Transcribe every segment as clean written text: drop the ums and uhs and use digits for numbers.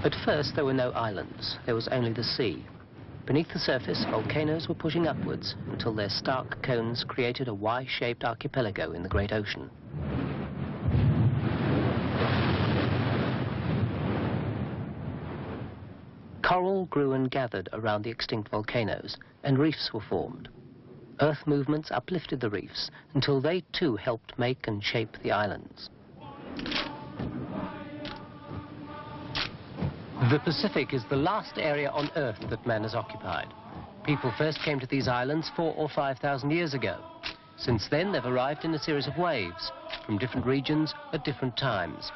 At first there were no islands, there was only the sea. Beneath the surface, volcanoes were pushing upwards until their stark cones created a Y-shaped archipelago in the great ocean. Coral grew and gathered around the extinct volcanoes, and reefs were formed. Earth movements uplifted the reefs until they too helped make and shape the islands. The Pacific is the last area on Earth that man has occupied. People first came to these islands 4,000 or 5,000 years ago. Since then, they've arrived in a series of waves from different regions at different times.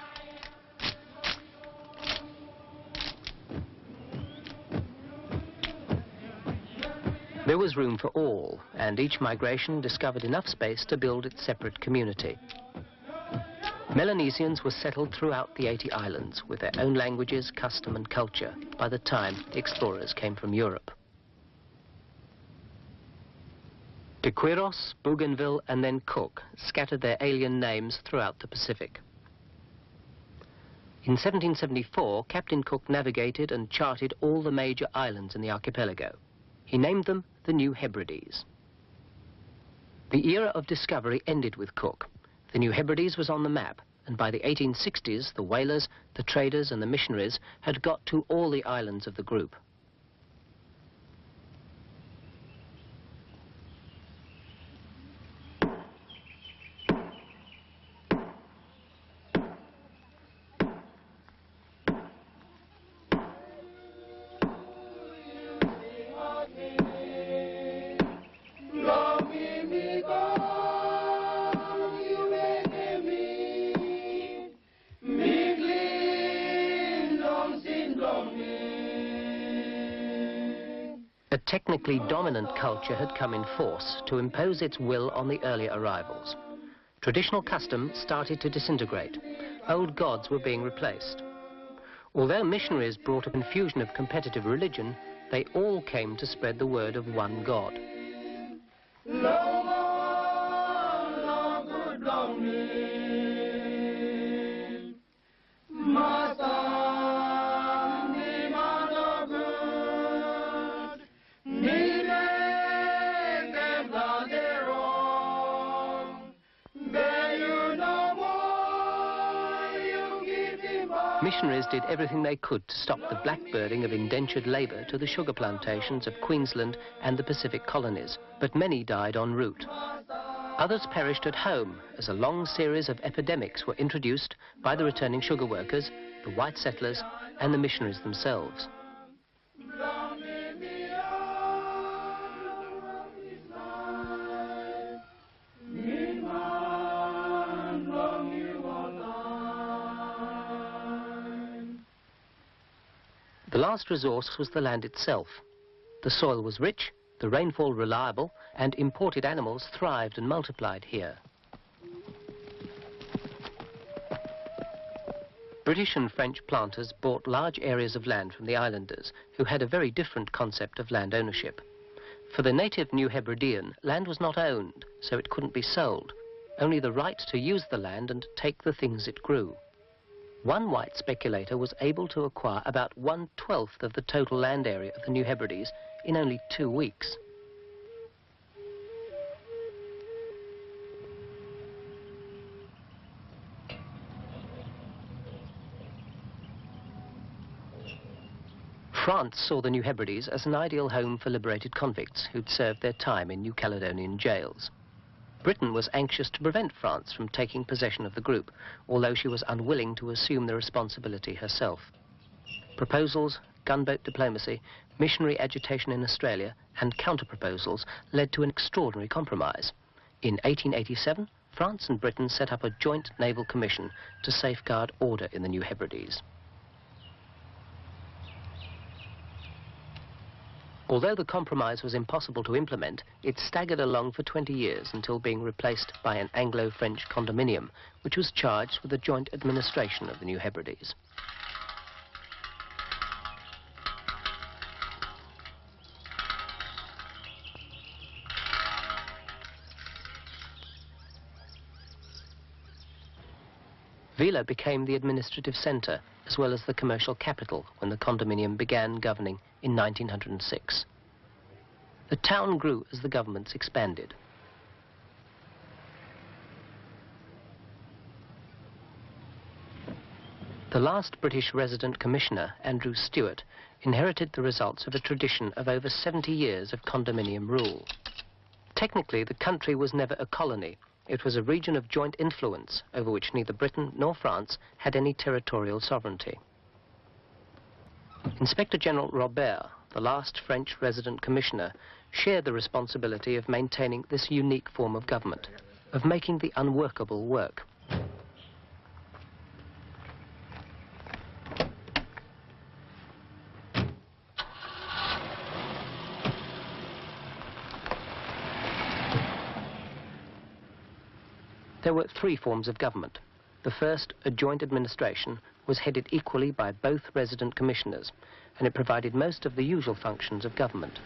There was room for all, and each migration discovered enough space to build its separate community. Melanesians were settled throughout the 80 islands with their own languages, custom and culture by the time the explorers came from Europe. De Quiros, Bougainville and then Cook scattered their alien names throughout the Pacific. In 1774, Captain Cook navigated and charted all the major islands in the archipelago. He named them the New Hebrides. The era of discovery ended with Cook. The New Hebrides was on the map, and by the 1860s, the whalers, the traders and the missionaries had got to all the islands of the group. A technically dominant culture had come in force to impose its will on the earlier arrivals. Traditional custom started to disintegrate. Old gods were being replaced. Although missionaries brought a confusion of competitive religion, they all came to spread the word of one God. Missionaries did everything they could to stop the blackbirding of indentured labour to the sugar plantations of Queensland and the Pacific colonies, but many died en route. Others perished at home as a long series of epidemics were introduced by the returning sugar workers, the white settlers and the missionaries themselves. The last resource was the land itself. The soil was rich, the rainfall reliable, and imported animals thrived and multiplied here. British and French planters bought large areas of land from the islanders, who had a very different concept of land ownership. For the native New Hebridean, land was not owned, so it couldn't be sold. Only the right to use the land and take the things it grew. One white speculator was able to acquire about 1/12 of the total land area of the New Hebrides in only 2 weeks. France saw the New Hebrides as an ideal home for liberated convicts who'd served their time in New Caledonian jails. Britain was anxious to prevent France from taking possession of the group, although she was unwilling to assume the responsibility herself. Proposals, gunboat diplomacy, missionary agitation in Australia, and counter-proposals led to an extraordinary compromise. In 1887, France and Britain set up a joint naval commission to safeguard order in the New Hebrides. Although the compromise was impossible to implement, it staggered along for 20 years until being replaced by an Anglo-French condominium, which was charged with the joint administration of the New Hebrides. Vila became the administrative centre, as well as the commercial capital when the condominium began governing in 1906. The town grew as the governments expanded. The last British resident commissioner, Andrew Stewart, inherited the results of a tradition of over 70 years of condominium rule. Technically, the country was never a colony. It was a region of joint influence over which neither Britain nor France had any territorial sovereignty. Inspector General Robert, the last French resident commissioner, shared the responsibility of maintaining this unique form of government, of making the unworkable work. There were three forms of government. The first, a joint administration, was headed equally by both resident commissioners, and it provided most of the usual functions of government.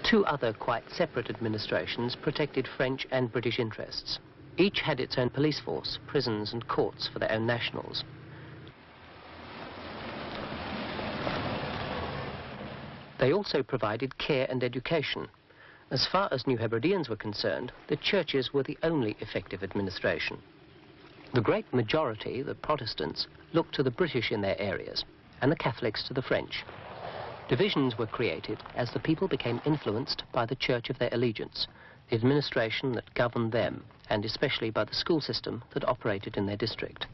Two other quite separate administrations protected French and British interests. Each had its own police force, prisons and courts for their own nationals. They also provided care and education. As far as New Hebrideans were concerned, the churches were the only effective administration. The great majority, the Protestants, looked to the British in their areas, and the Catholics to the French. Divisions were created as the people became influenced by the church of their allegiance, the administration that governed them, and especially by the school system that operated in their district.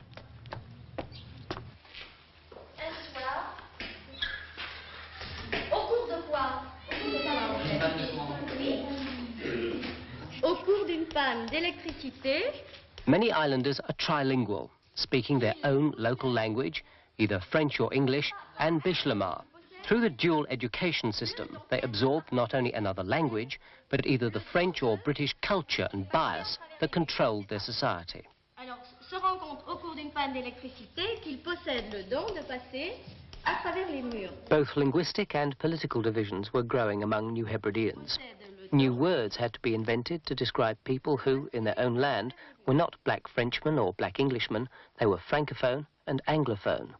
Many islanders are trilingual, speaking their own local language, either French or English, and Bishlamar. Through the dual education system, they absorb not only another language, but either the French or British culture and bias that controlled their society. Alors, se rend compte au cours d'une panne d'électricité qu'il possède le don de passer à travers les murs. Both linguistic and political divisions were growing among New Hebrideans. New words had to be invented to describe people who, in their own land, were not black Frenchmen or black Englishmen. They were francophone and anglophone.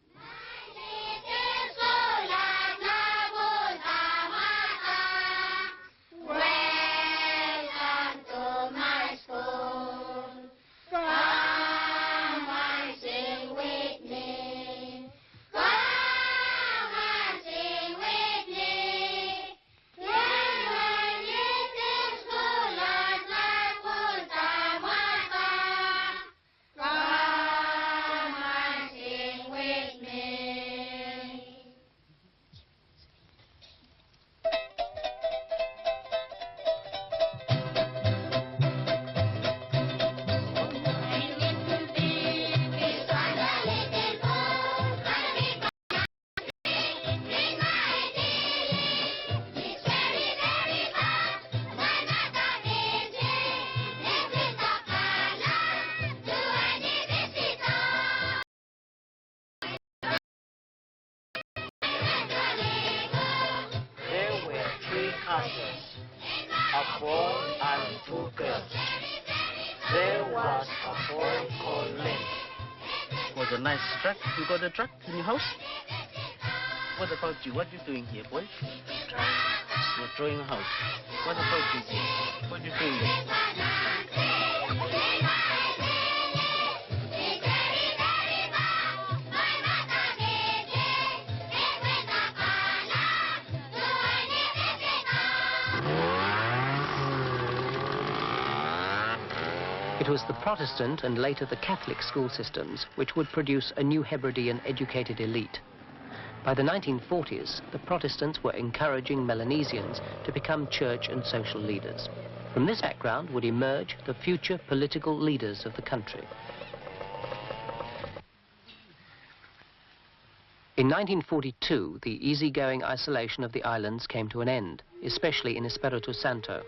A boy and two girls. There was a boy called Len. Was a nice truck. You got a truck in your house? What about you? What are you doing here, boy? You're drawing a house. What about you, boy? What are you doing there? It was the Protestant and later the Catholic school systems which would produce a New Hebridean educated elite. By the 1940s, the Protestants were encouraging Melanesians to become church and social leaders. From this background would emerge the future political leaders of the country. In 1942, the easygoing isolation of the islands came to an end, especially in Espiritu Santo.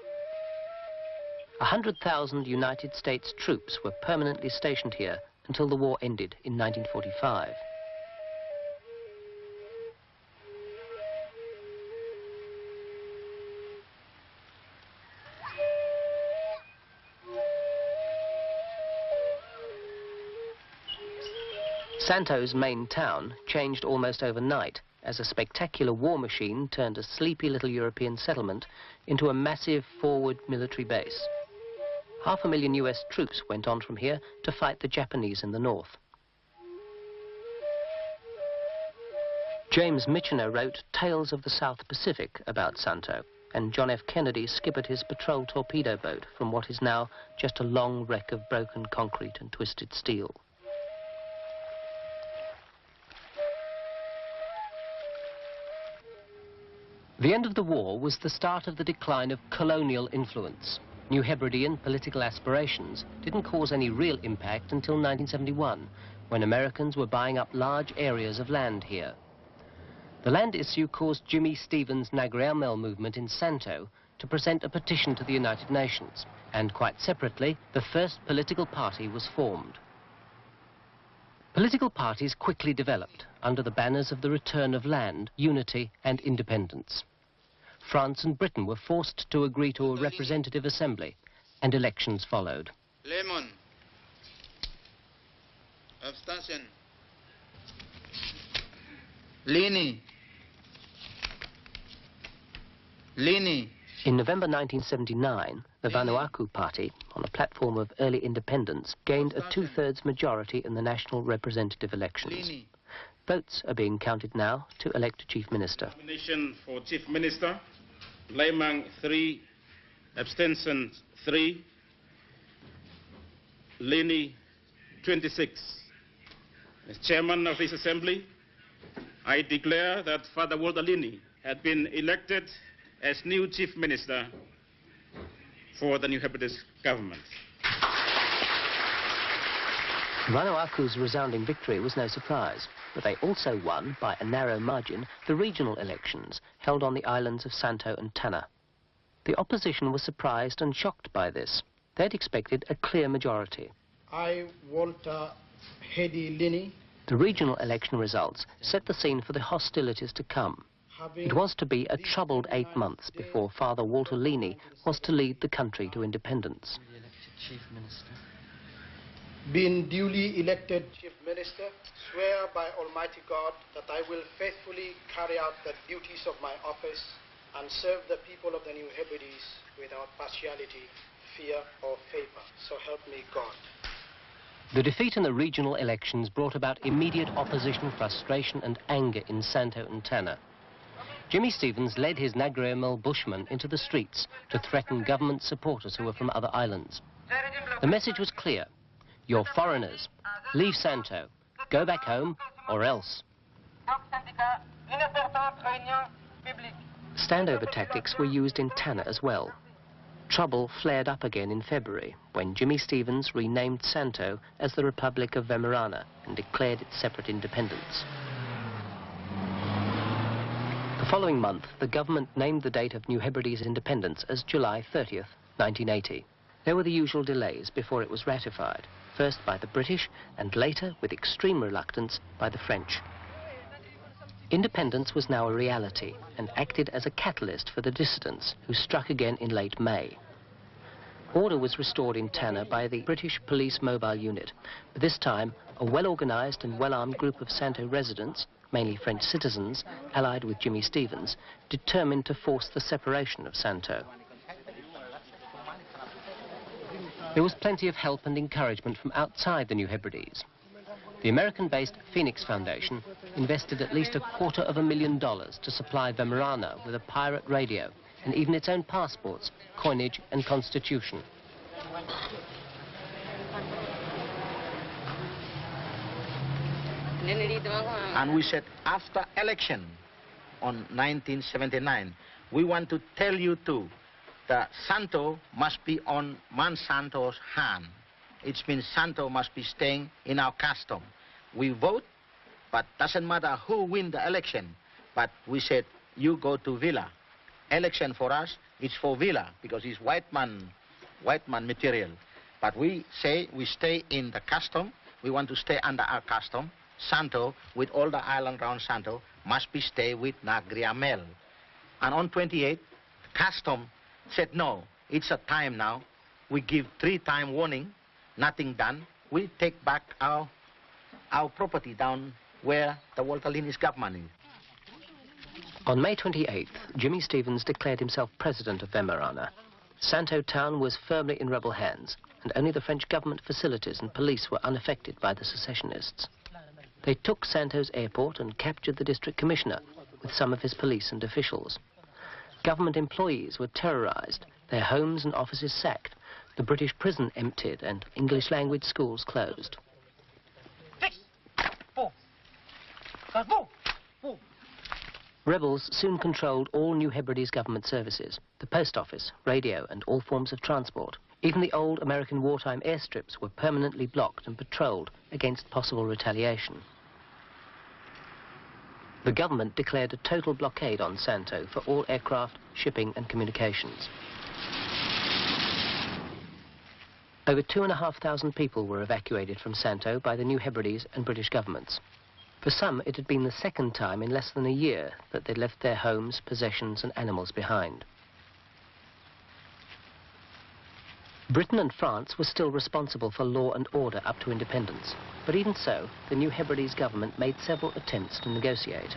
100,000 United States troops were permanently stationed here until the war ended in 1945. Santo's main town changed almost overnight as a spectacular war machine turned a sleepy little European settlement into a massive forward military base. 500,000 US troops went on from here to fight the Japanese in the north. James Michener wrote Tales of the South Pacific about Santo, and John F. Kennedy skippered his patrol torpedo boat from what is now just a long wreck of broken concrete and twisted steel. The end of the war was the start of the decline of colonial influence. New Hebridean political aspirations didn't cause any real impact until 1971, when Americans were buying up large areas of land here. The land issue caused Jimmy Stevens' Nagriamel movement in Santo to present a petition to the United Nations, and quite separately, the first political party was formed. Political parties quickly developed under the banners of the return of land, unity and independence. France and Britain were forced to agree to a representative assembly, and elections followed. Lemon. Abstention. Lini. Lini. In November 1979, the Vanuatu party, on a platform of early independence, gained a two-thirds majority in the national representative elections. Votes are being counted now to elect a chief minister. Nomination for chief minister, Lemang 3, abstention 3, Lini 26. As chairman of this assembly, I declare that Father Walter Lini had been elected as new chief minister for the New Hebrides government. Vanuatu's resounding victory was no surprise, but they also won, by a narrow margin, the regional elections held on the islands of Santo and Tanna. The opposition was surprised and shocked by this. They'd expected a clear majority. I want Hedi Lini. The regional election results set the scene for the hostilities to come. It was to be a troubled 8 months before Father Walter Lini was to lead the country to independence. Being duly elected Chief Minister, swear by Almighty God that I will faithfully carry out the duties of my office and serve the people of the New Hebrides without partiality, fear or favor. So help me God. The defeat in the regional elections brought about immediate opposition, frustration and anger in Santo and Tanna. Jimmy Stevens led his Nagriamel bushmen into the streets to threaten government supporters who were from other islands. The message was clear. You're foreigners. Leave Santo. Go back home, or else. Standover tactics were used in Tanna as well. Trouble flared up again in February, when Jimmy Stevens renamed Santo as the Republic of Wemerana and declared its separate independence. The following month, the government named the date of New Hebrides' independence as July 30th, 1980. There were the usual delays before it was ratified, first by the British and later, with extreme reluctance, by the French. Independence was now a reality and acted as a catalyst for the dissidents who struck again in late May. Order was restored in Tanna by the British Police Mobile Unit, but this time a well-organised and well-armed group of Santo residents, mainly French citizens, allied with Jimmy Stevens, determined to force the separation of Santo. There was plenty of help and encouragement from outside the New Hebrides. The American-based Phoenix Foundation invested at least $250,000 to supply Wemerana with a pirate radio and even its own passports, coinage and constitution. And we said, after election on 1979, we want to tell you too that Santo must be on Monsanto's hand. It means Santo must be staying in our custom. We vote, but doesn't matter who win the election. But we said, you go to Villa. Election for us, it's for Villa, because it's white man material. But we say we stay in the custom. We want to stay under our custom. Santo, with all the island around Santo, must be stay with Nagriamel. And on 28th, custom said, no, it's a time now. We give 3-time warning, nothing done. We take back our our property down where the Walter Linney's government is. On May 28th, Jimmy Stevens declared himself president of Weimaraner. Santo town was firmly in rebel hands, and only the French government facilities and police were unaffected by the secessionists. They took Santo's airport and captured the district commissioner with some of his police and officials. Government employees were terrorized, their homes and offices sacked, the British prison emptied, and English language schools closed. Rebels soon controlled all New Hebrides government services, the post office, radio, and all forms of transport. Even the old American wartime airstrips were permanently blocked and patrolled against possible retaliation. The government declared a total blockade on Santo for all aircraft, shipping and communications. Over 2,500 people were evacuated from Santo by the New Hebrides and British governments. For some, it had been the second time in less than a year that they'd left their homes, possessions and animals behind. Britain and France were still responsible for law and order up to independence, but even so, the New Hebrides government made several attempts to negotiate.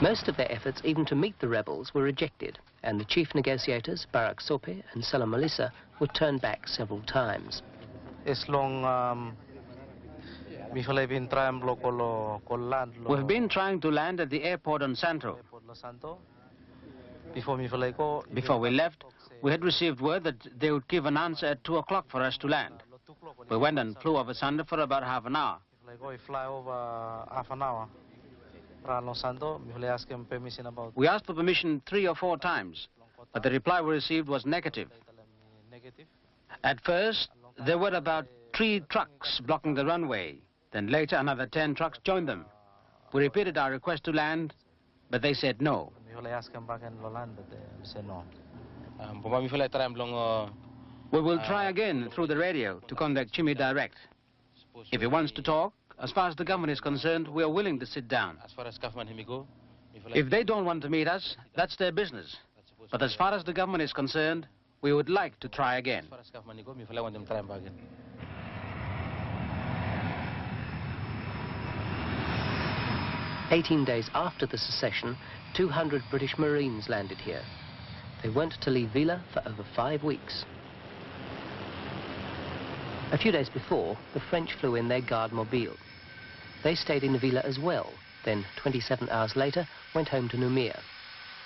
Most of their efforts even to meet the rebels were rejected, and the chief negotiators, Barak Sope and Salam Malissa, were turned back several times. We've been trying to land at the airport on Santo. Before we left, we had received word that they would give an answer at 2 o'clock for us to land. We went and flew over Santo for about half an hour. We asked for permission 3 or 4 times, but the reply we received was negative. At first, there were about 3 trucks blocking the runway. Then later, another 10 trucks joined them. We repeated our request to land, but they said no. We will try again through the radio to contact Jimmy direct. If he wants to talk, as far as the government is concerned, we are willing to sit down. If they don't want to meet us, that's their business. But as far as the government is concerned, we would like to try again. 18 days after the secession, 200 British Marines landed here. They weren't to leave Vila for over 5 weeks. A few days before, the French flew in their Garde Mobile. They stayed in Vila as well, then 27 hours later went home to Noumea.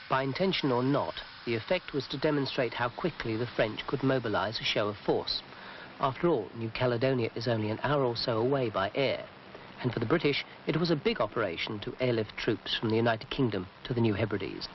By intention or not, the effect was to demonstrate how quickly the French could mobilize a show of force. After all, New Caledonia is only an hour or so away by air, and for the British, it was a big operation to airlift troops from the United Kingdom to the New Hebrides.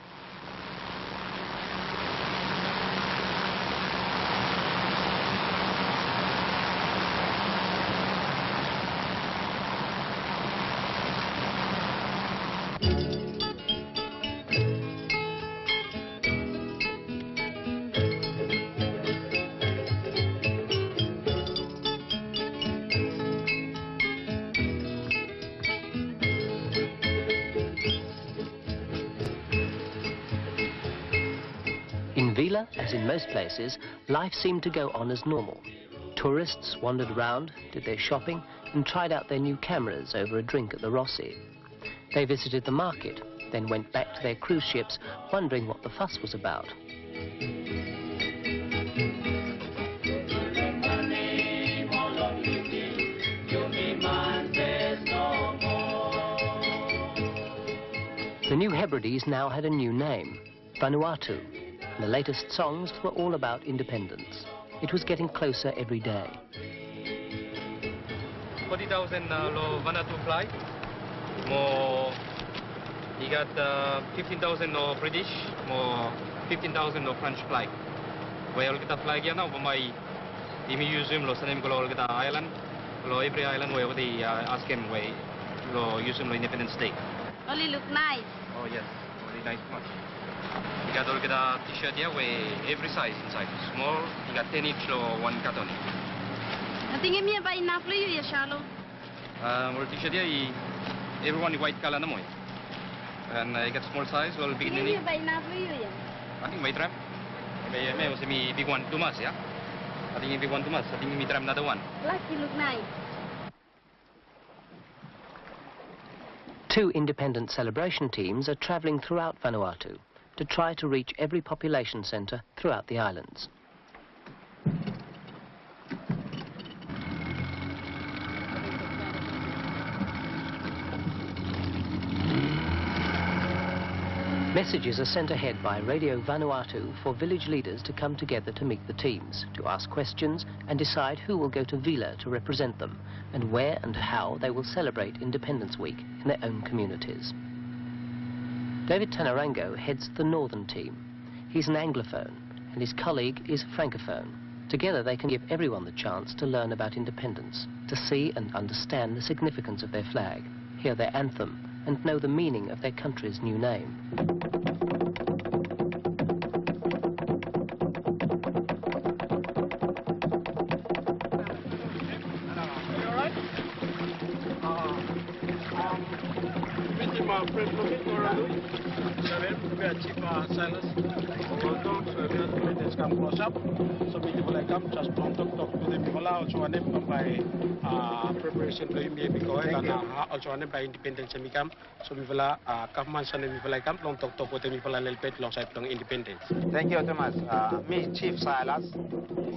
As in most places, life seemed to go on as normal. Tourists wandered around, did their shopping, and tried out their new cameras over a drink at the Rossi. They visited the market, then went back to their cruise ships, wondering what the fuss was about. The New Hebrides now had a new name, Vanuatu. And the latest songs were all about independence. It was getting closer every day. 40,000 lo Vanuatu flight. More, you got 15,000 no British, more 15,000 no French flight. Where kita fly here now, my museum lo sanem ko lo kita island, lo every island where the asking way lo museum lo Independence Day. Only look nice. Oh yes, really nice one. You got all the t-shirt here with every size inside. Small, you got 10 inch or 1 carton. I think I'm by enough for you, Shallow. Well, t-shirt here, everyone white color na mo. And I got small size, well, big nini. I'm by enough for you, I think may tram. May was me big one, too much, yeah? I think if you want too much, I think we try another one. Lucky look nice. 2 independent celebration teams are travelling throughout Vanuatu to try to reach every population centre throughout the islands. Messages are sent ahead by Radio Vanuatu for village leaders to come together to meet the teams, to ask questions and decide who will go to Vila to represent them, and where and how they will celebrate Independence Week in their own communities. David Tanarango heads the northern team. He's an Anglophone and his colleague is a Francophone. Together they can give everyone the chance to learn about independence, to see and understand the significance of their flag, hear their anthem, and know the meaning of their country's new name. Preparation to be because and also an by independence and become so we will government and we will come long talk with me for a little bit long side long independence. Thank you, Thomas. Me, Chief Silas,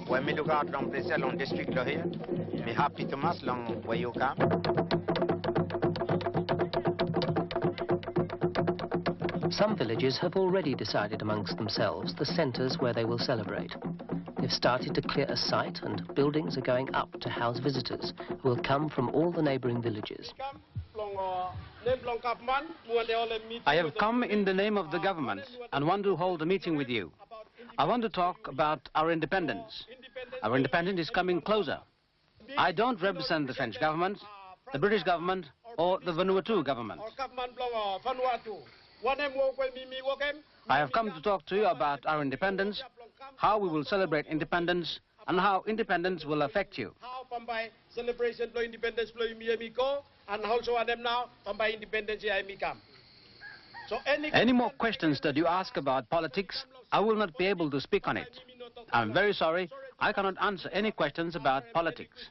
when me look out long place long district here, me happy Thomas long where you come. Some villages have already decided amongst themselves the centres where they will celebrate. They've started to clear a site and buildings are going up to house visitors who will come from all the neighbouring villages. I have come in the name of the government and want to hold a meeting with you. I want to talk about our independence. Our independence is coming closer. I don't represent the French government, the British government or the Vanuatu government. I have come to talk to you about our independence, how we will celebrate independence, and how independence will affect you. Celebration for independence and also them now by independence So any more questions that you ask about politics, I will not be able to speak on it. I'm very sorry, I cannot answer any questions about politics.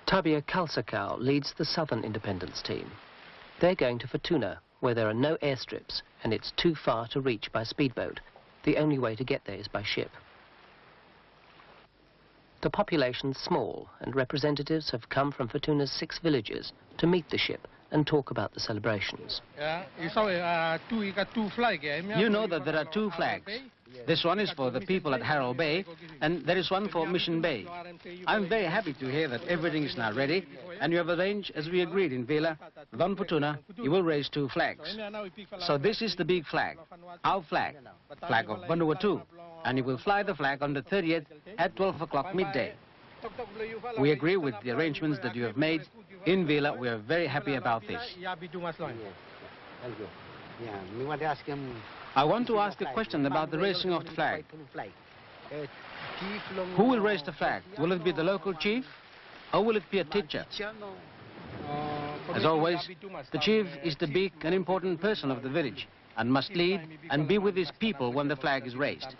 Tabia Kalsakau leads the southern independence team. They're going to Fortuna, where there are no airstrips and it's too far to reach by speedboat. The only way to get there is by ship. The population's small and representatives have come from Fortuna's 6 villages to meet the ship and talk about the celebrations. You know that there are 2 flags. This one is for the people at Harrow Bay, and there is one for Mission Bay. I'm very happy to hear that everything is now ready, and you have arranged, as we agreed in Vila, on Fortuna, you will raise 2 flags. So this is the big flag, our flag, flag of Vanuatu, and you will fly the flag on the 30th at 12 o'clock midday. We agree with the arrangements that you have made. In Vila, we are very happy about this. I want to ask a question about the raising of the flag. Who will raise the flag? Will it be the local chief or will it be a teacher? As always, the chief is the big and important person of the village and must lead and be with his people when the flag is raised.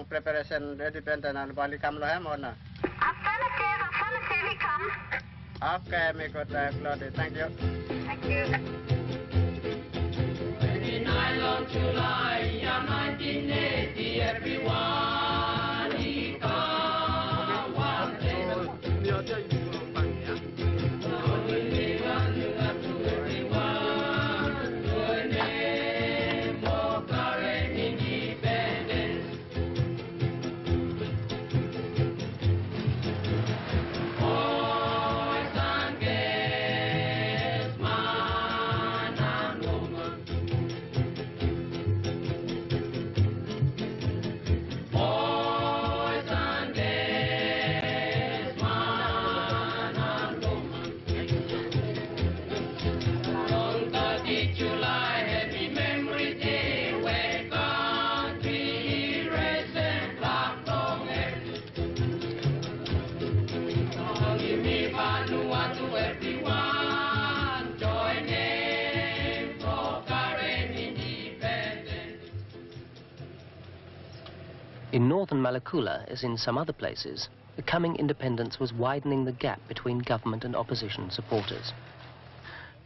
Preparation independent and Bali come Lohemona. Okay, make good thank you. Thank you. In Island July 1980, everyone he come one day. In northern Malekula, as in some other places, the coming independence was widening the gap between government and opposition supporters.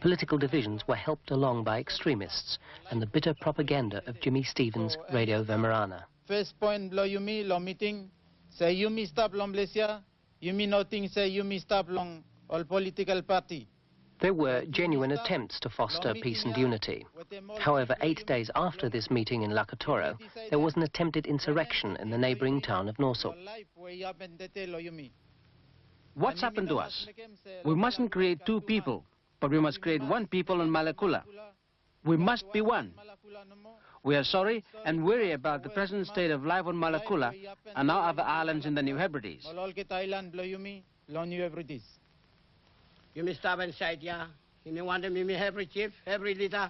Political divisions were helped along by extremists and the bitter propaganda of Jimmy Stevens' Radio Vemerana. First point, lo yumi, lo meeting, say yumi stop long Malaysia, yumi nothing, say yumi stop long all political party. There were genuine attempts to foster peace and unity. However, 8 days after this meeting in Lakatoro, there was an attempted insurrection in the neighbouring town of Norsuk. What's happened to us? We mustn't create two people, but we must create one people on Malekula. We must be one. We are sorry and weary about the present state of life on Malekula and our other islands in the New Hebrides.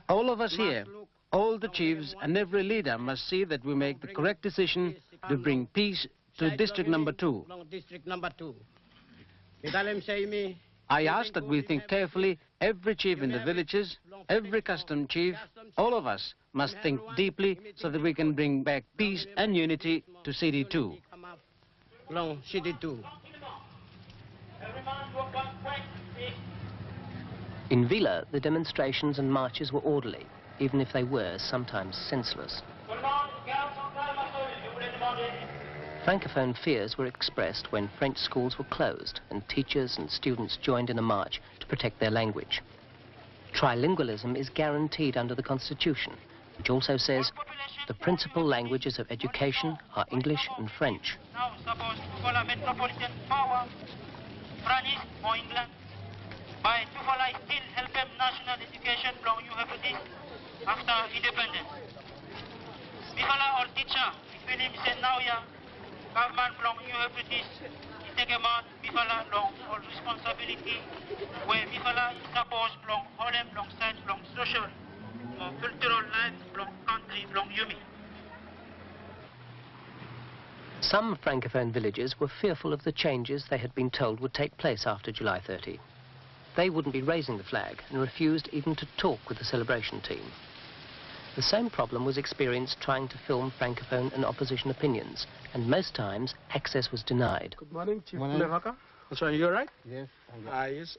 All of us here, all the chiefs and every leader must see that we make the correct decision to bring peace to District Number 2. I ask that we think carefully, every chief in the villages, every custom chief, all of us must think deeply so that we can bring back peace and unity to CD2. In Vila, the demonstrations and marches were orderly, even if they were sometimes senseless. Francophone fears were expressed when French schools were closed and teachers and students joined in a march to protect their language. Trilingualism is guaranteed under the Constitution, which also says the principal languages of education are English and French. Now supposed to follow metropolitan power, French or England, by to follow still help them national education from you have this after independence. We follow all teacher, if we say now ya, government from you have this, we take a man, we follow long all responsibility, where we follow suppose long all them long side, long social, cultural life, long country, long yumi. Some Francophone villages were fearful of the changes they had been told would take place after July 30. They wouldn't be raising the flag and refused even to talk with the celebration team. The same problem was experienced trying to film Francophone and opposition opinions, and most times access was denied. Good morning, Chief Levaka. So you all right? Yes. Yes.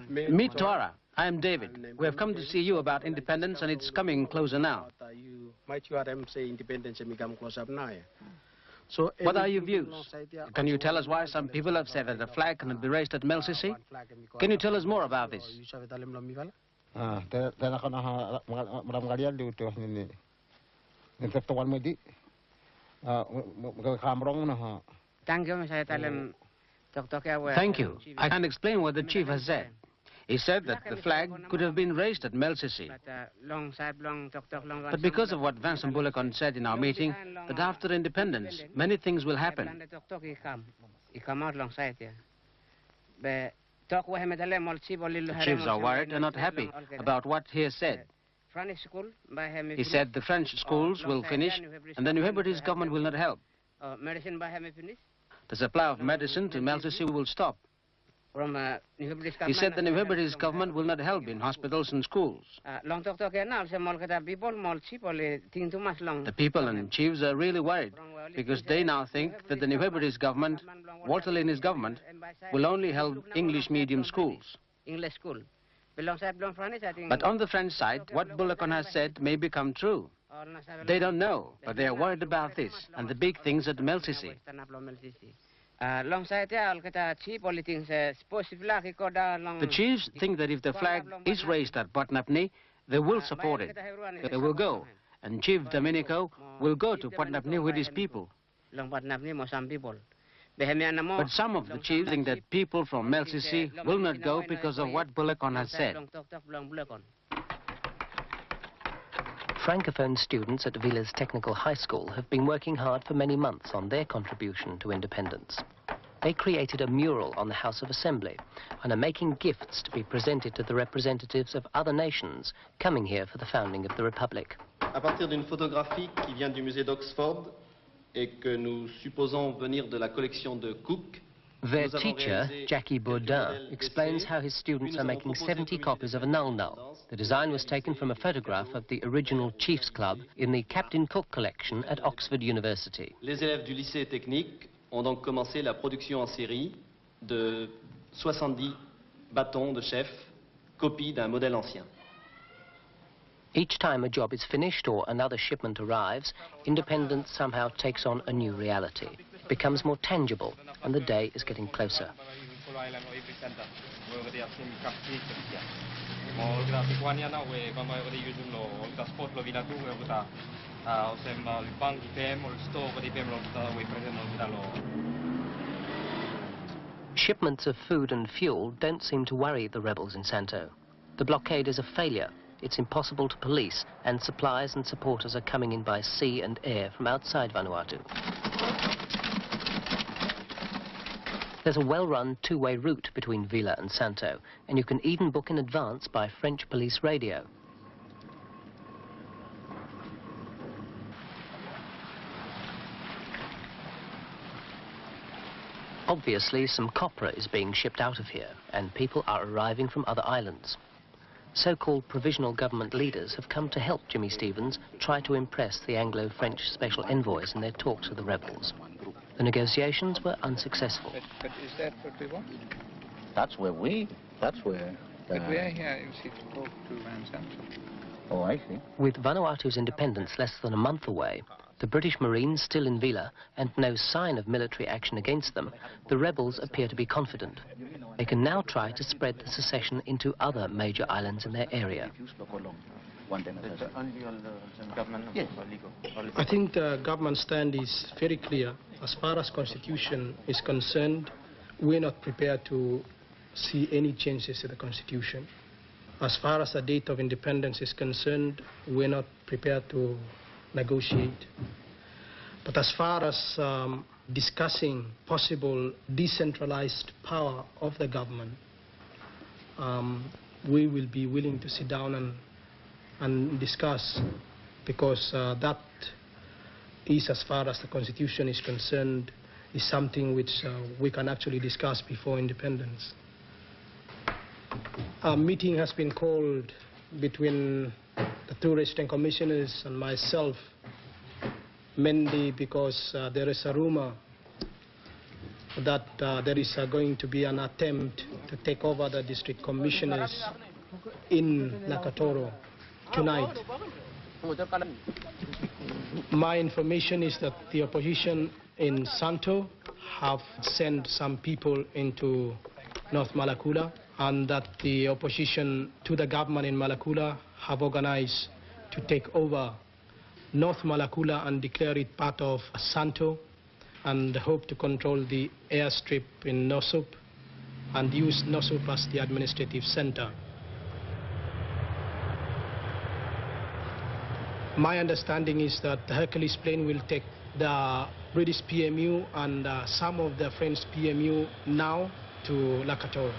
Meet Tora. I am David. We have come to see you about independence, and it's coming closer now. So what are your views? Can you tell us why some people have said that the flag cannot be raised at Melsisi? Can you tell us more about this? Thank you. I can explain what the chief has said. He said that the flag could have been raised at Melsisi. But because of what Vincent Boulekon said in our meeting, that after independence, many things will happen. The chiefs are worried and not happy about what he has said. He said the French schools will finish and the New Hebrides government will not help. The supply of medicine to Melsisi will stop. He said the New Hebrides government will not help in hospitals and schools. The people and chiefs are really worried because they now think that the New Hebrides government, Walter Linney's government, will only help English medium schools. But on the French side, what Boulekon has said may become true. They don't know, but they are worried about this and the big things at Melsisi. The chiefs think that if the flag is raised at Potnapni, they will support it. They will go, and Chief Domenico will go to Potnapni with his people. But some of the chiefs think that people from Melsisi will not go because of what Boulekon has said. Francophone students at Vila's Technical High School have been working hard for many months on their contribution to independence. They created a mural on the House of Assembly and are making gifts to be presented to the representatives of other nations coming here for the founding of the Republic. À partir d'une photographie qui vient du musée d'Oxford et que nous supposons venir de la collection de Cook, Their teacher, Jackie Baudin, explains how his students are making 70 copies of a null-null. The design was taken from a photograph of the original Chiefs Club in the Captain Cook collection at Oxford University. Les élèves du lycée technique ont donc commencé la production en série de 70 bâtons de chef, copie d'un modèle ancien. Each time a job is finished or another shipment arrives, independence somehow takes on a new reality, becomes more tangible, and the day is getting closer. Shipments of food and fuel don't seem to worry the rebels in Santo. The blockade is a failure. It's impossible to police, and supplies and supporters are coming in by sea and air from outside Vanuatu. There's a well-run two-way route between Vila and Santo, and you can even book in advance by French police radio. Obviously, some copra is being shipped out of here, and people are arriving from other islands. So-called provisional government leaders have come to help Jimmy Stevens try to impress the Anglo-French special envoys in their talks with the rebels. The negotiations were unsuccessful. But is that what we want? That's where But we are here, you see, to talk to Vanuatu. Oh, I see. With Vanuatu's independence less than a month away, the British Marines still in Vila, and no sign of military action against them, the rebels appear to be confident. They can now try to spread the secession into other major islands in their area. I think the government stand is very clear. As far as Constitution is concerned, we're not prepared to see any changes to the Constitution. As far as the date of independence is concerned, we're not prepared to negotiate. But as far as discussing possible decentralized power of the government, we will be willing to sit down and discuss, because that is, as far as the Constitution is concerned, is something which we can actually discuss before independence. A meeting has been called between the two resident commissioners and myself, mainly because there is a rumor that there is going to be an attempt to take over the district commissioners in Nakatoro tonight. My information is that the opposition in Santo have sent some people into North Malakula, and that the opposition to the government in Malakula have organized to take over North Malakula and declare it part of Santo, and hope to control the airstrip in Nosup and use Nosup as the administrative center. My understanding is that the Hercules plane will take the British PMU and some of the French PMU now to Lakatoro.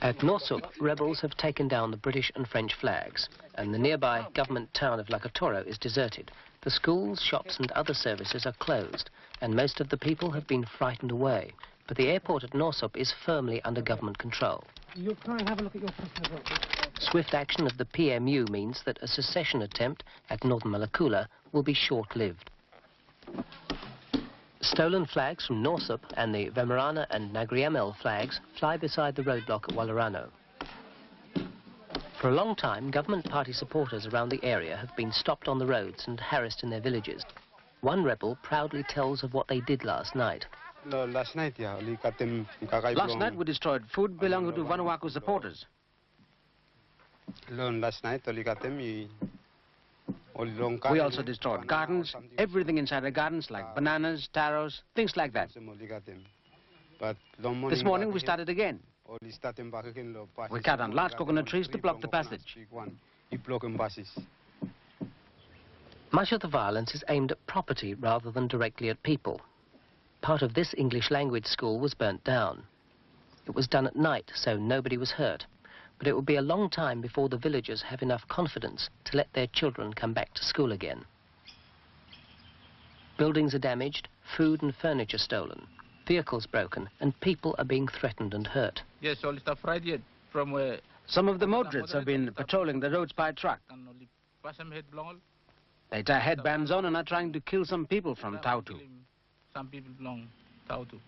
At Nosup, rebels have taken down the British and French flags, and the nearby government town of Lakatoro is deserted. The schools, shops and other services are closed, and most of the people have been frightened away. But the airport at Nosup is firmly under government control. You'll try and have a look at your customer. Swift action of the PMU means that a secession attempt at northern Malakula will be short-lived. Stolen flags from Nosup and the Vemerana and Nagriamel flags fly beside the roadblock at Wallerano. For a long time, government party supporters around the area have been stopped on the roads and harassed in their villages. One rebel proudly tells of what they did last night. Last night we destroyed food belonging to Vanuatu supporters. Last night we also destroyed gardens, everything inside the gardens, like bananas, taros, things like that. This morning we started again. We cut down large coconut trees to block the passage. Much of the violence is aimed at property rather than directly at people. Part of this English language school was burnt down. It was done at night, so nobody was hurt. But it will be a long time before the villagers have enough confidence to let their children come back to school again. Buildings are damaged, food and furniture stolen, vehicles broken, and people are being threatened and hurt. Yes, all stuff right here from where... Some of the moderates have been patrolling the roads by truck. They tie headbands on and are trying to kill some people from Vanuatu. Some people belong Vanuatu.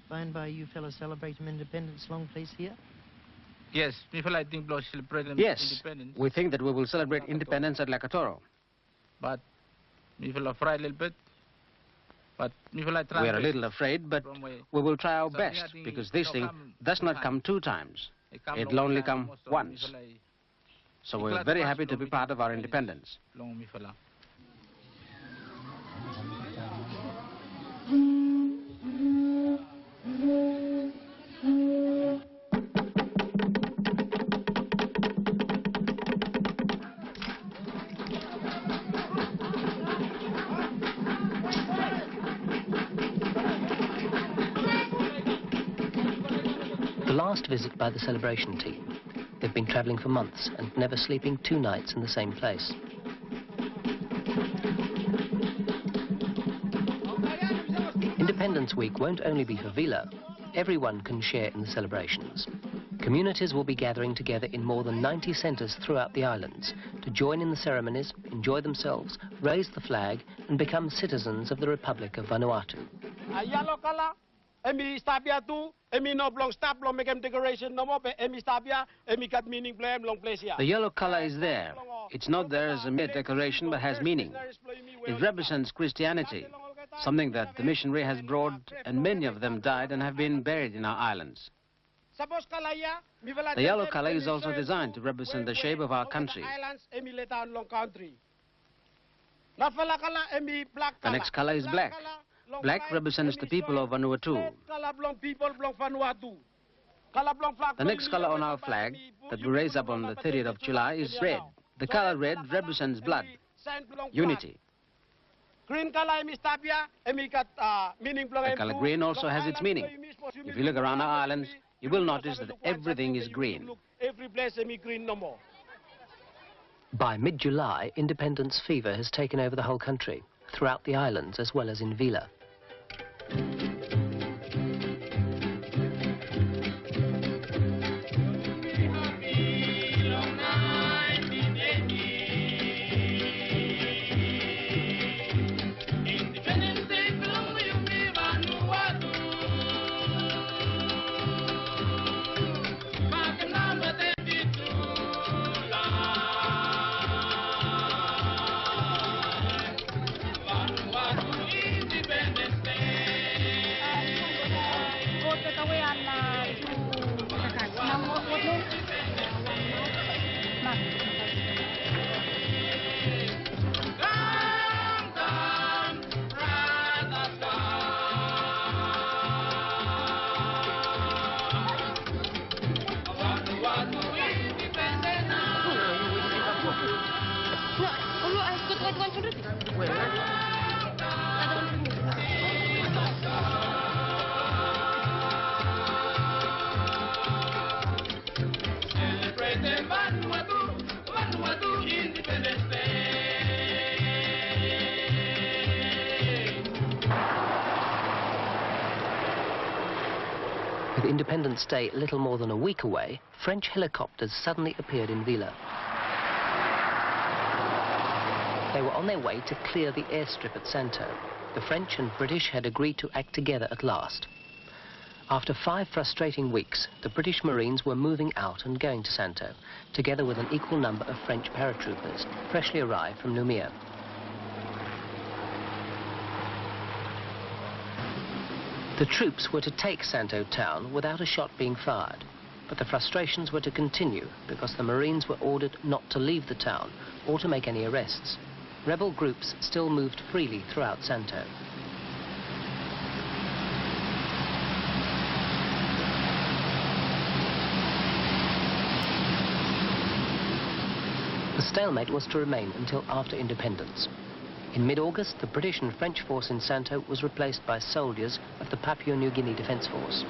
Fine by you fellows celebrating independence long place here? Yes, people I think will celebrate Yes, independence. we think that we will celebrate independence at Lakatoro. But people are afraid a little bit. But people are trying. We are a little afraid, but we will try our best, because this thing does not come 2 times. It will only come once. So we're very happy to be part of our independence. The last visit by the celebration team. They've been travelling for months and never sleeping 2 nights in the same place. Independence Week won't only be for Vila. Everyone can share in the celebrations. Communities will be gathering together in more than 90 centres throughout the islands to join in the ceremonies, enjoy themselves, raise the flag and become citizens of the Republic of Vanuatu. Emi stabia tu, emi no blong stop, blong make decoration no more, emi stabia, emi got meaning blame long place here. The yellow color is there. It's not there as a mere decoration, but has meaning. It represents Christianity, something that the missionary has brought, and many of them died and have been buried in our islands. The yellow color is also designed to represent the shape of our country. The next color is black. Black represents the people of Vanuatu. The next color on our flag that we raise up on the 30th of July is red. The color red represents blood, unity. The color green also has its meaning. If you look around our islands, you will notice that everything is green. By mid-July, independence fever has taken over the whole country, throughout the islands as well as in Vila. With Independence Day little more than a week away, French helicopters suddenly appeared in Vila. They were on their way to clear the airstrip at Santo. The French and British had agreed to act together at last. After 5 frustrating weeks, the British Marines were moving out and going to Santo, together with an equal number of French paratroopers, freshly arrived from Noumea. The troops were to take Santo town without a shot being fired, but the frustrations were to continue because the Marines were ordered not to leave the town or to make any arrests. Rebel groups still moved freely throughout Santo. The stalemate was to remain until after independence. In mid-August, the British and French force in Santo was replaced by soldiers of the Papua New Guinea Defence Force.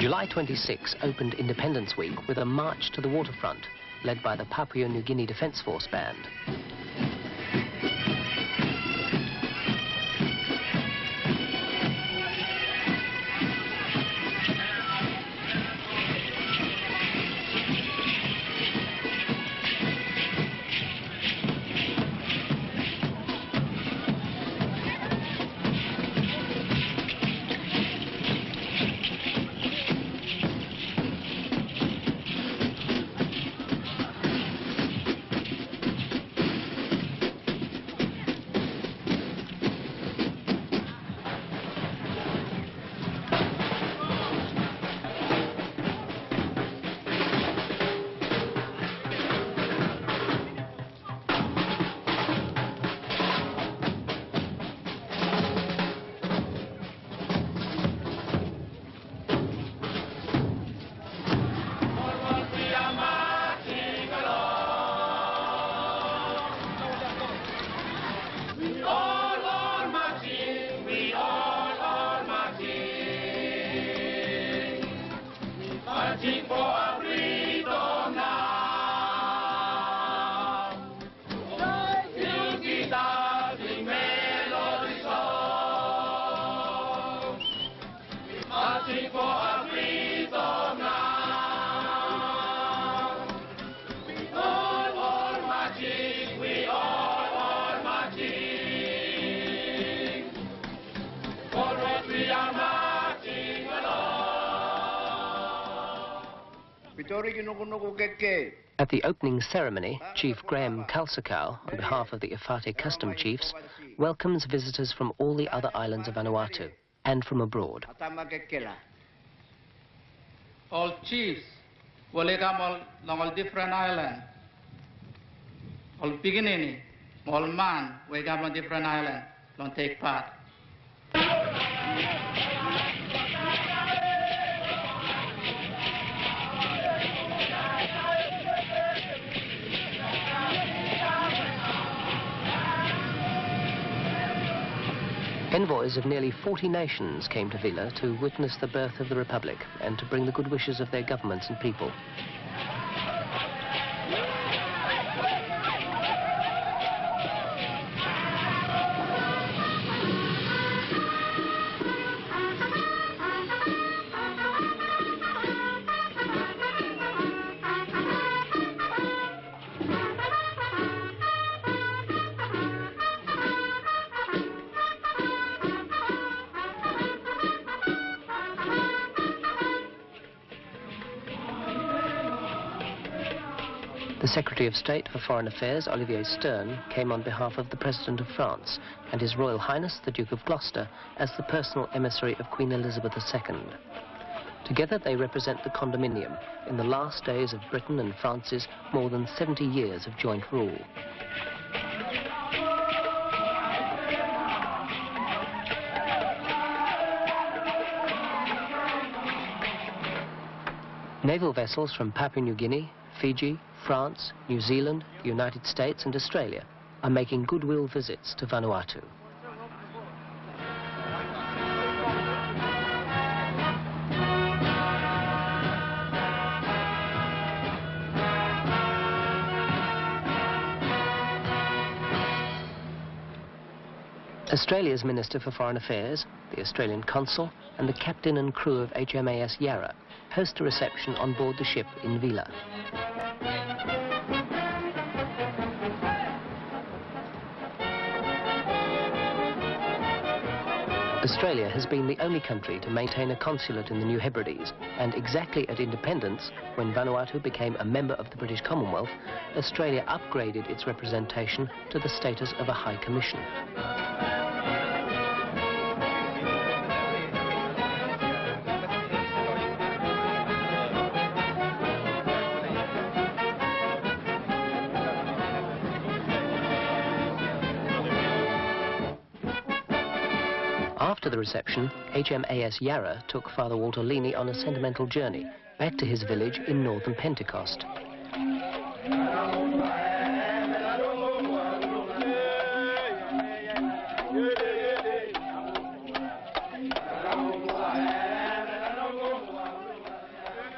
July 26 opened Independence Week with a march to the waterfront, led by the Papua New Guinea Defence Force Band. At the opening ceremony, Chief Graham Kalsakau, on behalf of the Ifate custom chiefs, welcomes visitors from all the other islands of Vanuatu and from abroad. All chiefs, welcome all different islands. All beginning, all man, welcome on different islands, don't take part. Envoys of nearly 40 nations came to Vila to witness the birth of the Republic and to bring the good wishes of their governments and people. The Secretary of State for Foreign Affairs, Olivier Stern, came on behalf of the President of France and His Royal Highness, the Duke of Gloucester, as the personal emissary of Queen Elizabeth II. Together they represent the condominium in the last days of Britain and France's more than 70 years of joint rule. Naval vessels from Papua New Guinea, Fiji, France, New Zealand, the United States and Australia are making goodwill visits to Vanuatu. Australia's Minister for Foreign Affairs, the Australian Consul and the captain and crew of HMAS Yarra host a reception on board the ship in Vila. Australia has been the only country to maintain a consulate in the New Hebrides, and exactly at independence, when Vanuatu became a member of the British Commonwealth, Australia upgraded its representation to the status of a High Commission. After the reception, HMAS Yarra took Father Walter Leaney on a sentimental journey back to his village in northern Pentecost.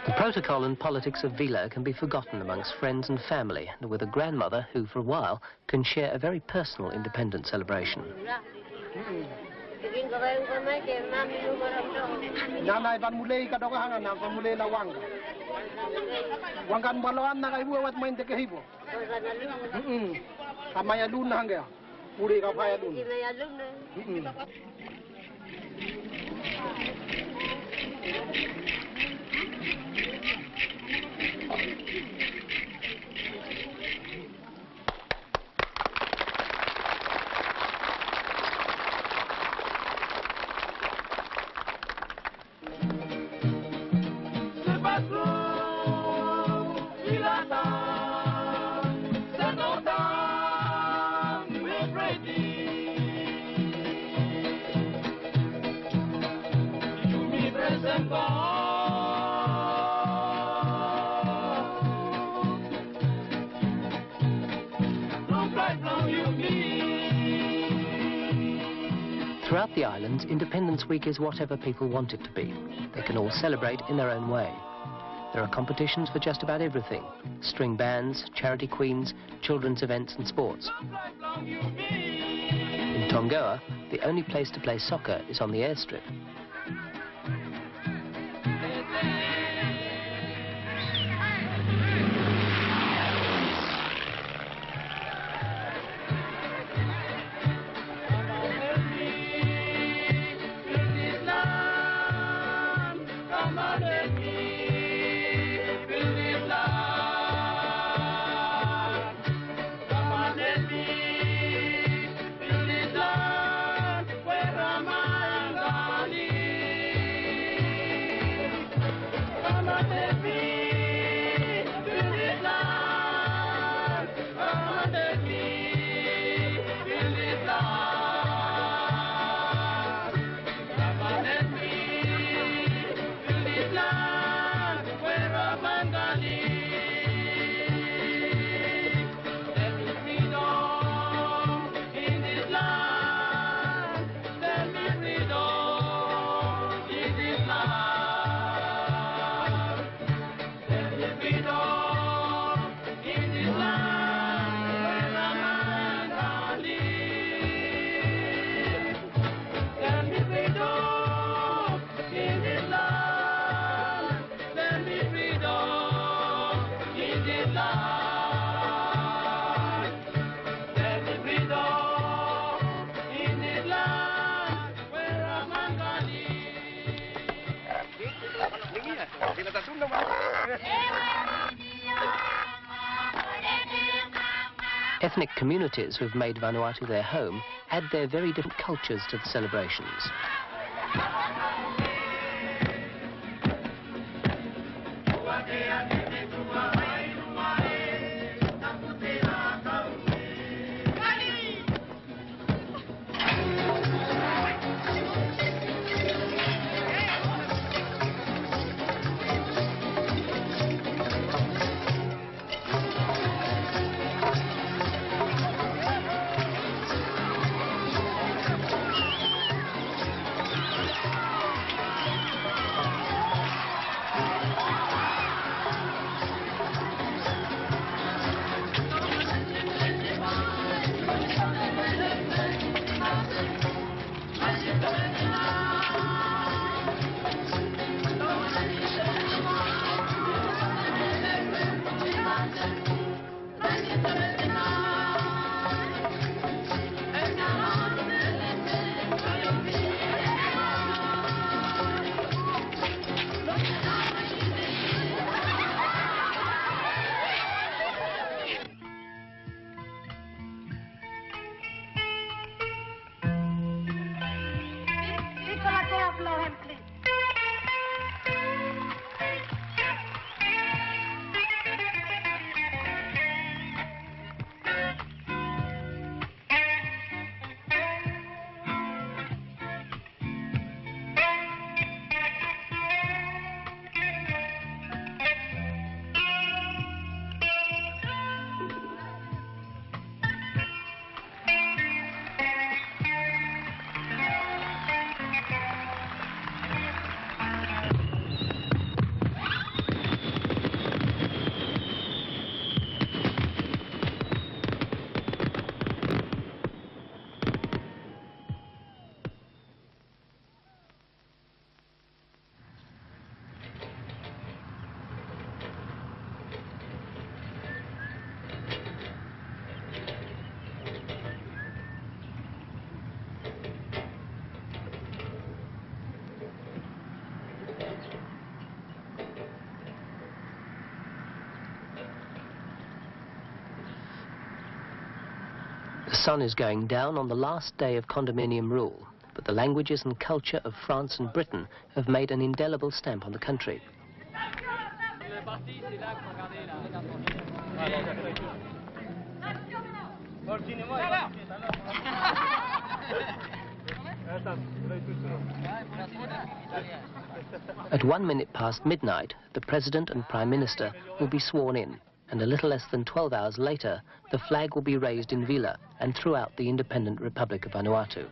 The protocol and politics of Vila can be forgotten amongst friends and family, and with a grandmother who, for a while, can share a very personal independence celebration. Nanay van mulay ka dokahangan na van mulay la wanga. Wangan baloan na kaibu wat main teke hibo. Kamaya lun na hangga. Puri ka paya lun. Throughout the islands, Independence Week is whatever people want it to be. They can all celebrate in their own way. There are competitions for just about everything: string bands, charity queens, children's events and sports. In Tongoa, the only place to play soccer is on the airstrip. Ethnic communities who've made Vanuatu their home add their very different cultures to the celebrations. sun is going down on the last day of condominium rule, but the languages and culture of France and Britain have made an indelible stamp on the country. At 1 minute past midnight, the President and Prime Minister will be sworn in, and a little less than 12 hours later, the flag will be raised in Vila and throughout the independent Republic of Vanuatu.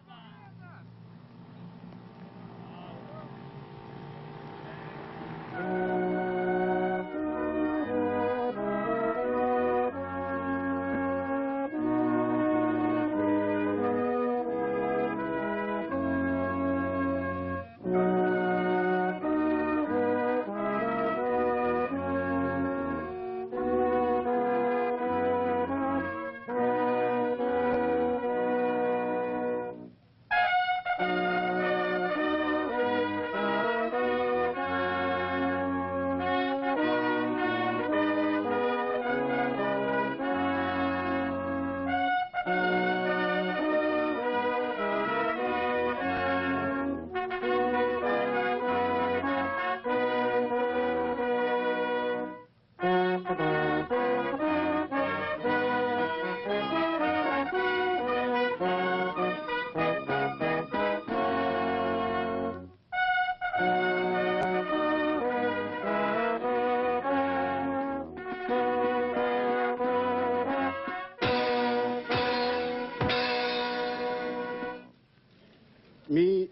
Me,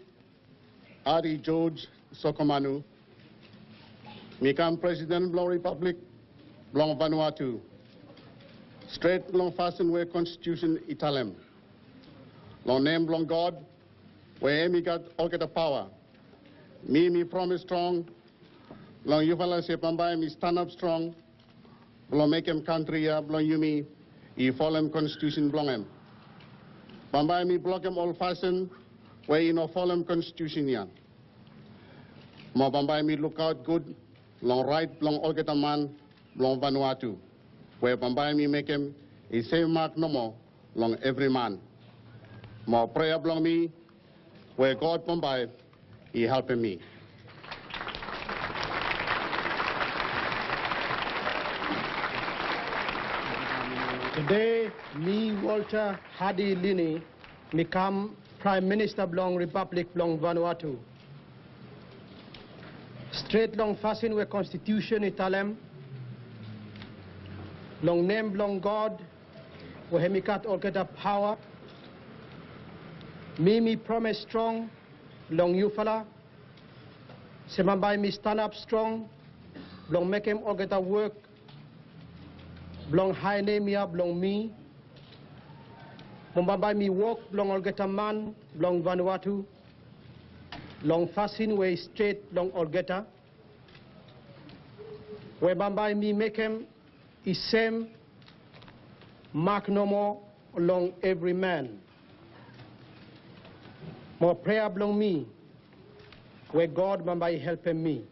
Ari George Sokomanu, become President of the Republic of Vanuatu. Straight long fasten where Constitution Italem. Long name long God, where me got all get the power. Me promise strong. Long you fella say pambai me stand up strong. Long make him country ya long you me. He follow him Constitution blong him. Pambai me block him all fasten. Where you know follow him Constitution ya. Mo pambai me look out good. Long right long all get a man long Vanuatu. Where pambai me make him he same mark no more long every man. More prayer belong me, where God pambai, he helping me. Today, me, Walter Hadi Lini, become Prime Minister belong Republic belong Vanuatu. Straight long fasten where Constitution Italem, long name belong God, where he got all get up power. Me promise strong, long you fella. Semambai me stand up strong, long make him all get a work. Long high name ya, long me. Mumbai me walk, long all get a man, long Vanuatu. Long fasten way straight, long all get a. Where Bambai me make him, is same, mark no more, long every man. More prayer belong me, where God by helping me.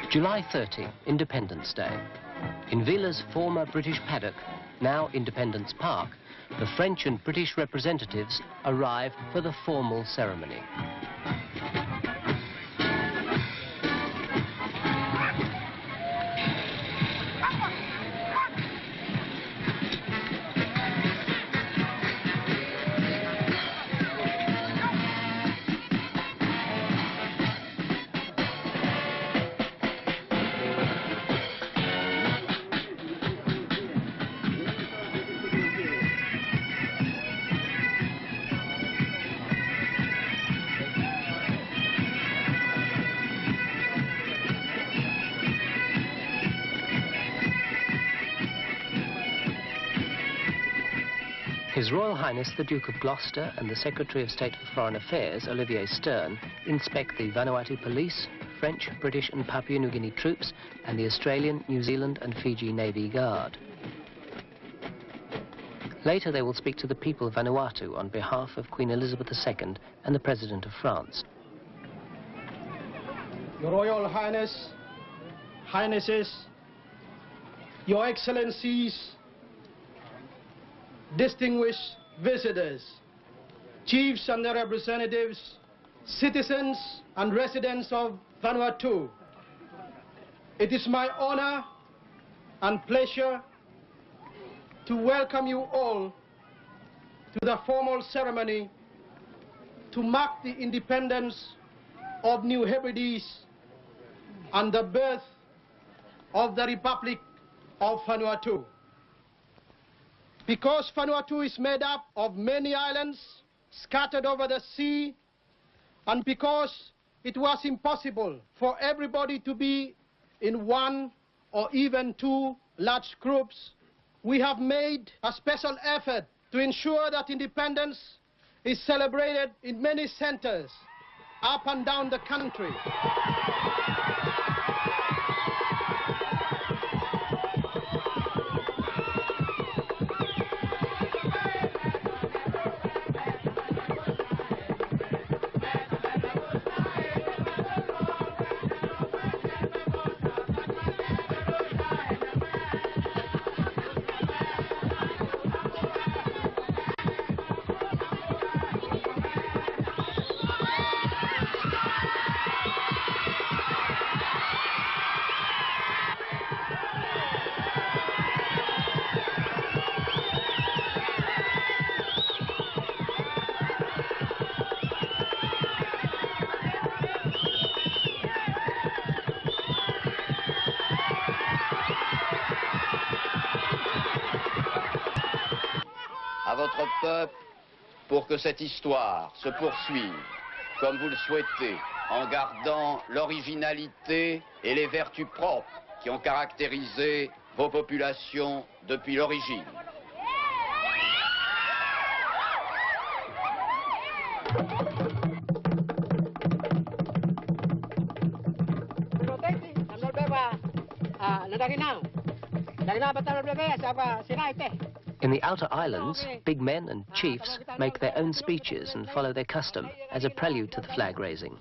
July 30, Independence Day. In Vila's former British paddock, now Independence Park, the French and British representatives arrive for the formal ceremony. His Royal Highness the Duke of Gloucester and the Secretary of State for Foreign Affairs, Olivier Stern, inspect the Vanuatu police, French, British and Papua New Guinea troops and the Australian, New Zealand and Fiji Navy Guard. Later they will speak to the people of Vanuatu on behalf of Queen Elizabeth II and the President of France. Your Royal Highness, Highnesses, Your Excellencies, distinguished visitors, chiefs and their representatives, citizens and residents of Vanuatu. It is my honor and pleasure to welcome you all to the formal ceremony to mark the independence of New Hebrides and the birth of the Republic of Vanuatu. Because Vanuatu is made up of many islands scattered over the sea, and because it was impossible for everybody to be in one or even two large groups, we have made a special effort to ensure that independence is celebrated in many centers up and down the country. À votre peuple, pour que cette histoire se poursuive comme vous le souhaitez, en gardant l'originalité et les vertus propres qui ont caractérisé vos populations depuis l'origine. In the outer islands, big men and chiefs make their own speeches and follow their custom as a prelude to the flag raising.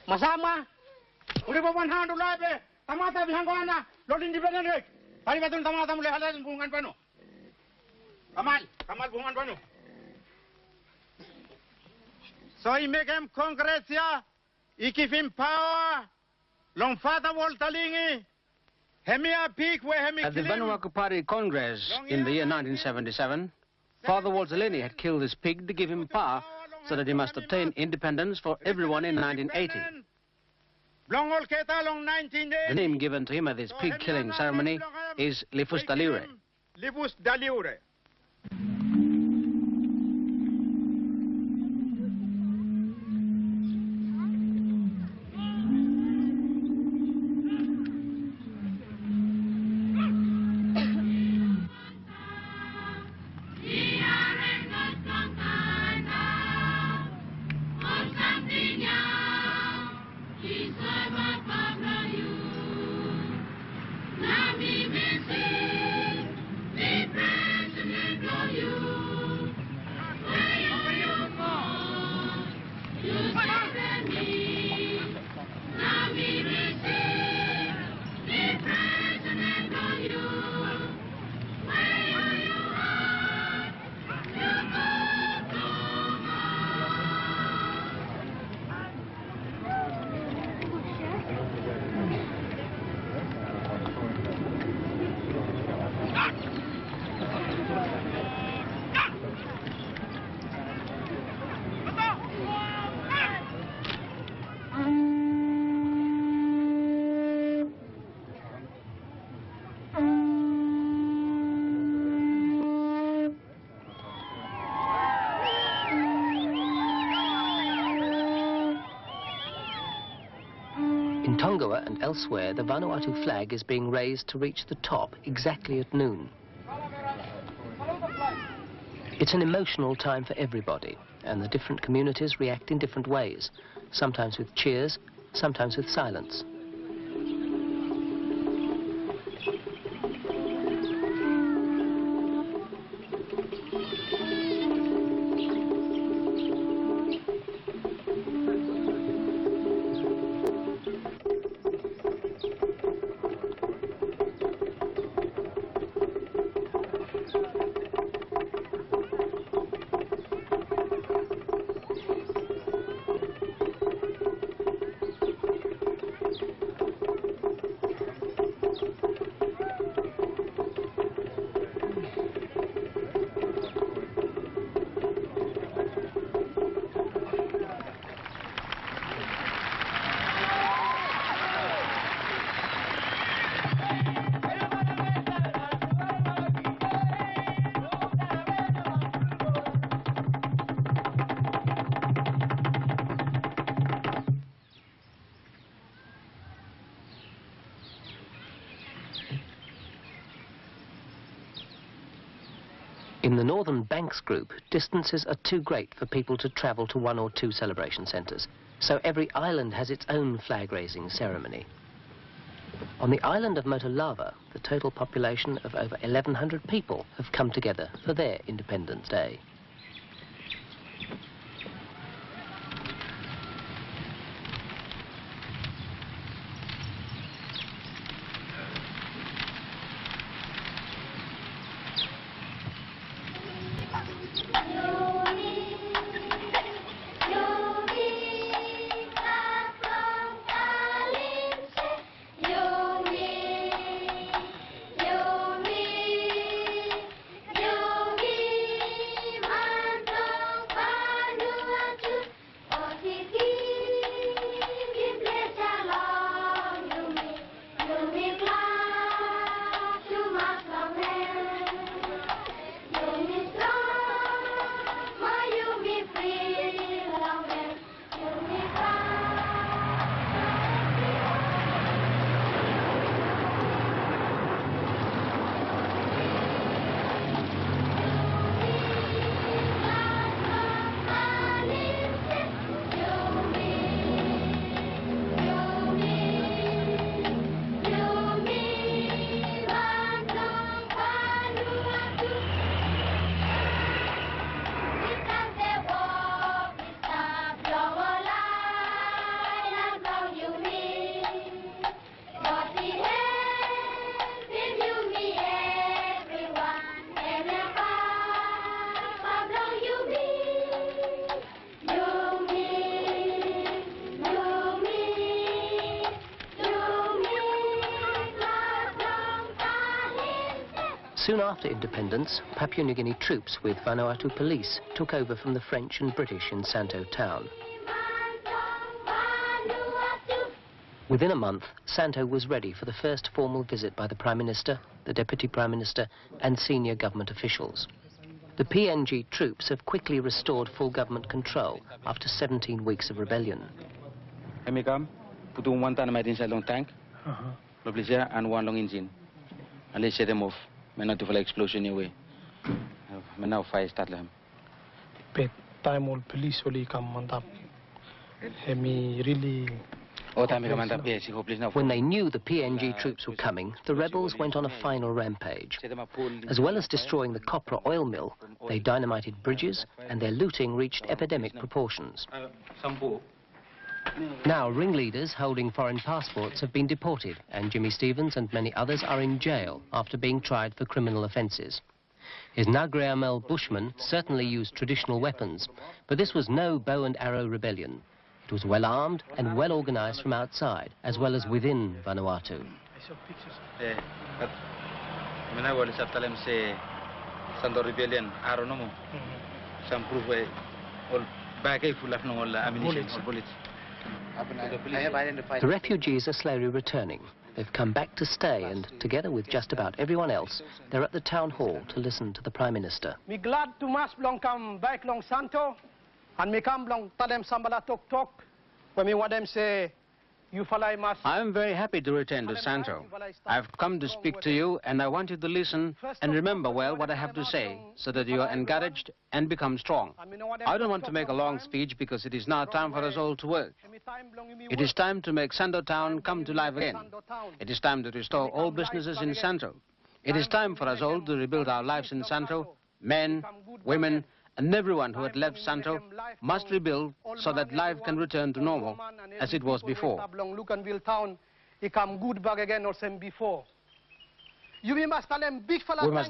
Masama, udah bawa dulu aja. Tamata bihanggoana, lolin di belakang dek. Tadi betul tamata mulai halal bungan panu. Kamal bungan panu. So I make him Congress ya, I give him power. Long father Waltalingi, Hemia peak where Hemi. At the Vanuatu Party Congress in the year 1977, Father Waltalini had killed his pig to give him power so that he must obtain independence for everyone in 1980. The name given to him at this pig-killing ceremony is Lifus Daliure. Lifus Daliure. Be In Tongawa and elsewhere, the Vanuatu flag is being raised to reach the top exactly at noon. It's an emotional time for everybody, and the different communities react in different ways, sometimes with cheers, sometimes with silence. In the Northern Banks group, distances are too great for people to travel to one or two celebration centres, so every island has its own flag-raising ceremony. On the island of Motolava, the total population of over 1,100 people have come together for their Independence Day. Soon after independence, Papua New Guinea troops with Vanuatu police took over from the French and British in Santo town. Within a month, Santo was ready for the first formal visit by the Prime Minister, the Deputy Prime Minister and senior government officials. The PNG troops have quickly restored full government control after 17 weeks of rebellion. Kami kam putung one tan matin sa long tank, loblisia and one long engine. And they set them off. Men not to fly explosion anyway. Men now fire start them. But time all police only come on top. Me really. When they knew the PNG troops were coming, the rebels went on a final rampage. As well as destroying the copra oil mill, they dynamited bridges and their looting reached epidemic proportions. Now, ringleaders holding foreign passports have been deported, and Jimmy Stevens and many others are in jail after being tried for criminal offences. His Nagriamel Bushmen certainly used traditional weapons, but this was no bow and arrow rebellion. It was well armed and well organised from outside, as well as within Vanuatu. Rebellion, I don't know. Some proof all bag full of no ammunition or bullets. The refugees are slowly returning. They've come back to stay, and together with just about everyone else, they're at the town hall to listen to the Prime Minister. Me glad to mas long come back long Santo, and me come long tell them sambala talk when me want them say, I am very happy to return to Santo. I've come to speak to you, and I want you to listen and remember well what I have to say, so that you are encouraged and become strong. I don't want to make a long speech, because it is now time for us all to work. It is time to make Santo Town come to life again. It is time to restore all businesses in Santo. It is time for us all to rebuild our lives in Santo. Men, women, and everyone who had left Santo must rebuild so that life can return to normal as it was before. We must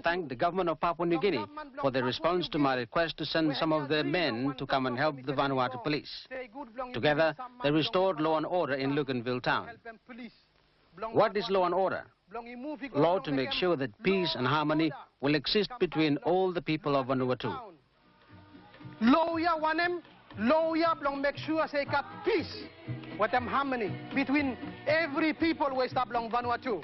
thank the government of Papua New Guinea for their response to my request to send some of their men to come and help the Vanuatu police. Together, they restored law and order in Luganville town. What is law and order? Law to make sure that peace and harmony will exist between all the people of Vanuatu. Lawyer wanem, lawyer blong make sure say got peace, with them harmony between every people who stop blong Vanuatu.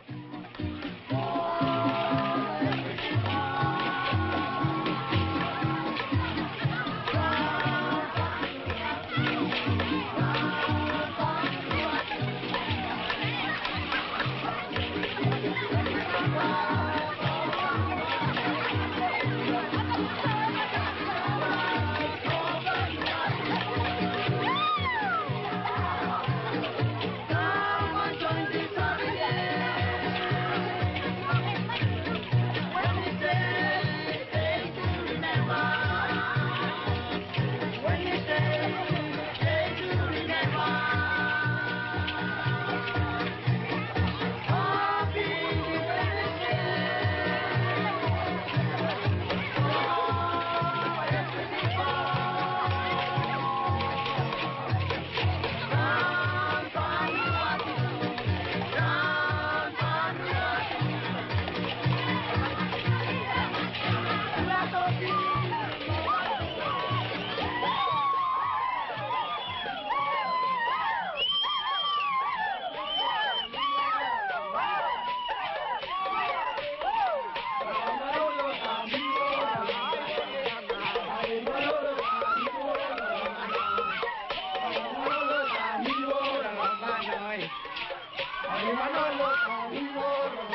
Manolo,